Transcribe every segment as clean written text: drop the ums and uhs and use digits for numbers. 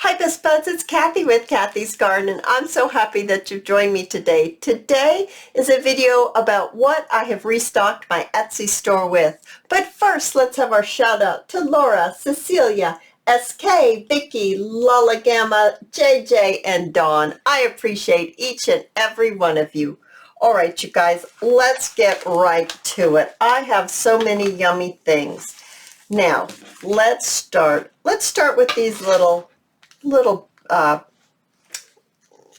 Hi Best Buds, it's Cathy with Cathy's Garden, and I'm so happy that you've joined me today. Today is a video about what I have restocked my Etsy store with. But first, let's have our shout out to Laura, Cecilia, SK, Vicky, Lala Gamma, JJ, and Dawn. I appreciate each and every one of you. All right, you guys, let's get right to it. I have so many yummy things. Now, let's start with these little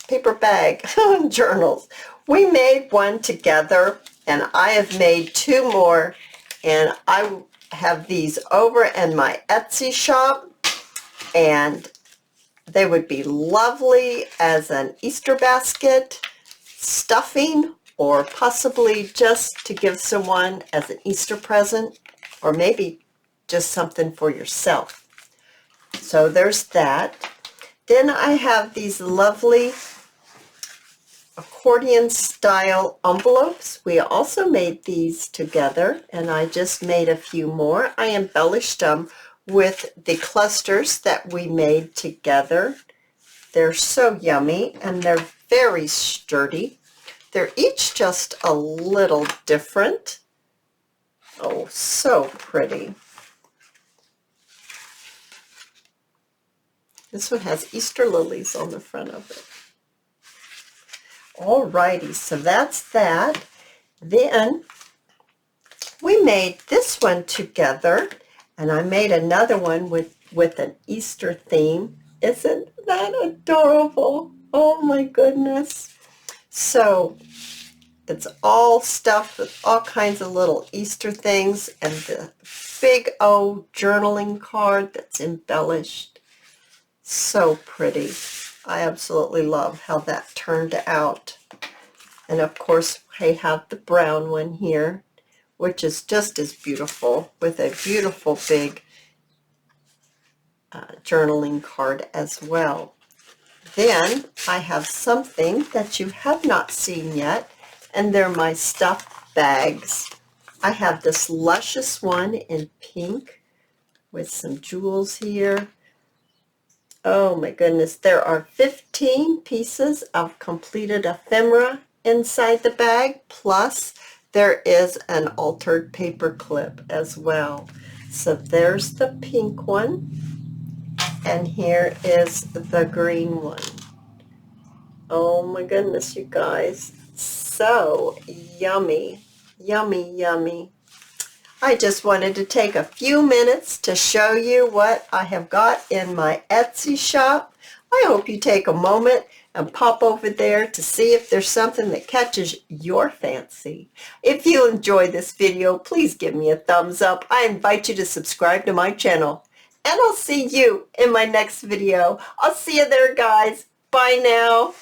paper bag journals. We made one together, and I have made two more, and I have these over in my Etsy shop, and they would be lovely as an Easter basket, stuffing, or possibly just to give someone as an Easter present, or maybe just something for yourself. So there's that. Then I have these lovely accordion style envelopes. We also made these together, and I just made a few more. I embellished them with the clusters that we made together. They're so yummy, and they're very sturdy. They're each just a little different. Oh, so pretty. This one has Easter lilies on the front of it. Alrighty, so that's that. Then we made this one together, and I made another one with an Easter theme. Isn't that adorable? Oh my goodness. So it's all stuffed with all kinds of little Easter things, and the big old journaling card that's embellished. So pretty. I absolutely love how that turned out. And of course, I have the brown one here, which is just as beautiful, with a beautiful big journaling card as well. Then I have something that you have not seen yet, and they're my stuffed bags. I have this luscious one in pink with some jewels here. Oh my goodness, there are 15 pieces of completed ephemera inside the bag, plus there is an altered paper clip as well. So there's the pink one, and here is the green one. Oh my goodness, you guys, so yummy, yummy, yummy. I just wanted to take a few minutes to show you what I have got in my Etsy shop. I hope you take a moment and pop over there to see if there's something that catches your fancy. If you enjoyed this video, please give me a thumbs up. I invite you to subscribe to my channel. And I'll see you in my next video. I'll see you there, guys. Bye now.